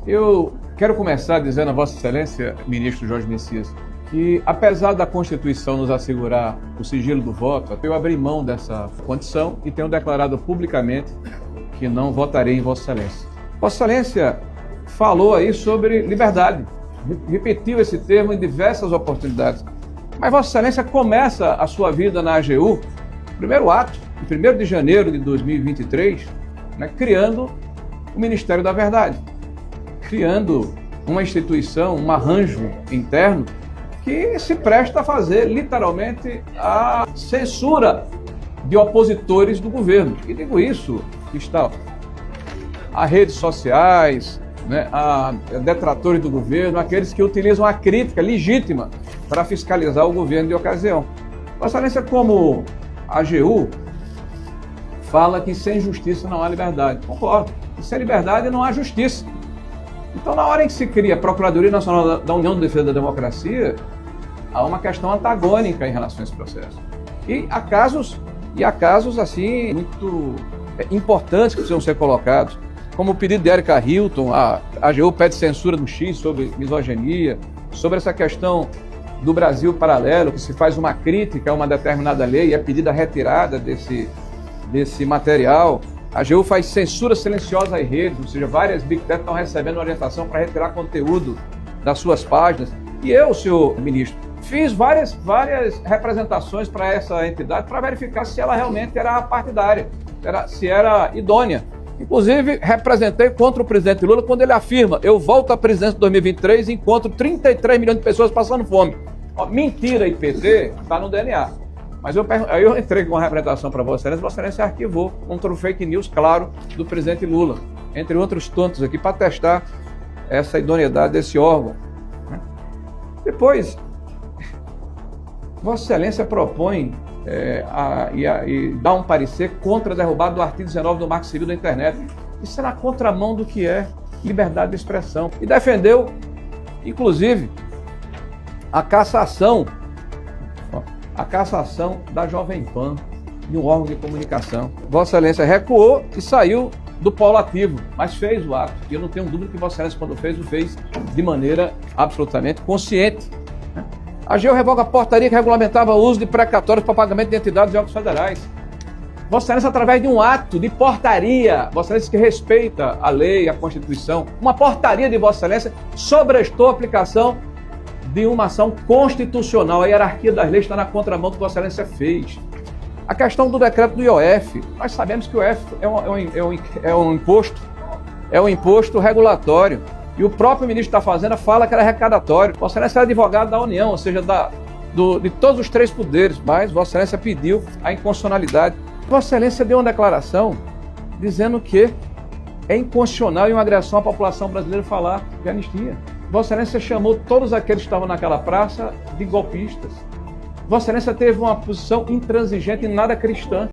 Eu quero começar dizendo a Vossa Excelência, ministro Jorge Messias, que apesar da Constituição nos assegurar o sigilo do voto, eu abri mão dessa condição e tenho declarado publicamente que não votarei em Vossa Excelência. Vossa Excelência falou aí sobre liberdade, repetiu esse termo em diversas oportunidades, mas Vossa Excelência começa a sua vida na AGU, primeiro ato, em 1º de janeiro de 2023, criando o Ministério da Verdade, criando uma instituição, um arranjo interno que se presta a fazer, literalmente, a censura de opositores do governo. E digo isso, que está a redes sociais, a detratores do governo, aqueles que utilizam a crítica legítima para fiscalizar o governo de ocasião. Vossa Excelência, como a AGU, fala que sem justiça não há liberdade. Concordo. E sem liberdade não há justiça. Então, na hora em que se cria a Procuradoria Nacional da União de Defesa da Democracia, há uma questão antagônica em relação a esse processo. E há casos assim, muito importantes que precisam ser colocados, como o pedido de Érica Hilton, a AGU pede censura do X sobre misoginia, sobre essa questão do Brasil paralelo, que se faz uma crítica a uma determinada lei e é pedida a retirada desse material. A AGU faz censura silenciosa às redes, ou seja, várias Big Tech estão recebendo orientação para retirar conteúdo das suas páginas. E eu, senhor ministro, fiz várias representações para essa entidade para verificar se ela realmente era partidária, se era idônea. Inclusive, representei contra o presidente Lula quando ele afirma: eu volto à presidência em 2023 e encontro 33 milhões de pessoas passando fome. Mentira e PT está no DNA. Mas eu entreguei uma representação para Vossa Excelência arquivou contra o fake news, claro, do presidente Lula, entre outros tantos aqui, para testar essa idoneidade desse órgão. Depois, Vossa Excelência propõe e dá um parecer contra a derrubada do artigo 19 do Marco Civil da Internet. Isso é na contramão do que é liberdade de expressão. E defendeu, inclusive, a cassação da Jovem Pan, de um órgão de comunicação. Vossa Excelência recuou e saiu do polo ativo, mas fez o ato. E eu não tenho dúvida que Vossa Excelência, quando fez, o fez de maneira absolutamente consciente. A AGU revoga a portaria que regulamentava o uso de precatórios para pagamento de entidades e órgãos federais. Vossa Excelência, através de um ato de portaria, Vossa Excelência que respeita a lei, a Constituição, uma portaria de Vossa Excelência sobrestou a aplicação de uma ação constitucional. A hierarquia das leis está na contramão do que Vossa Excelência fez. A questão do decreto do IOF, nós sabemos que o IOF é um imposto regulatório. E o próprio ministro da Fazenda fala que era arrecadatório. Vossa Excelência é advogado da União, ou seja, de todos os 3 poderes, mas Vossa Excelência pediu a inconstitucionalidade. Vossa Excelência deu uma declaração dizendo que é inconstitucional e uma agressão à população brasileira falar de anistia. Vossa Excelência chamou todos aqueles que estavam naquela praça de golpistas. Vossa Excelência teve uma posição intransigente e nada cristã.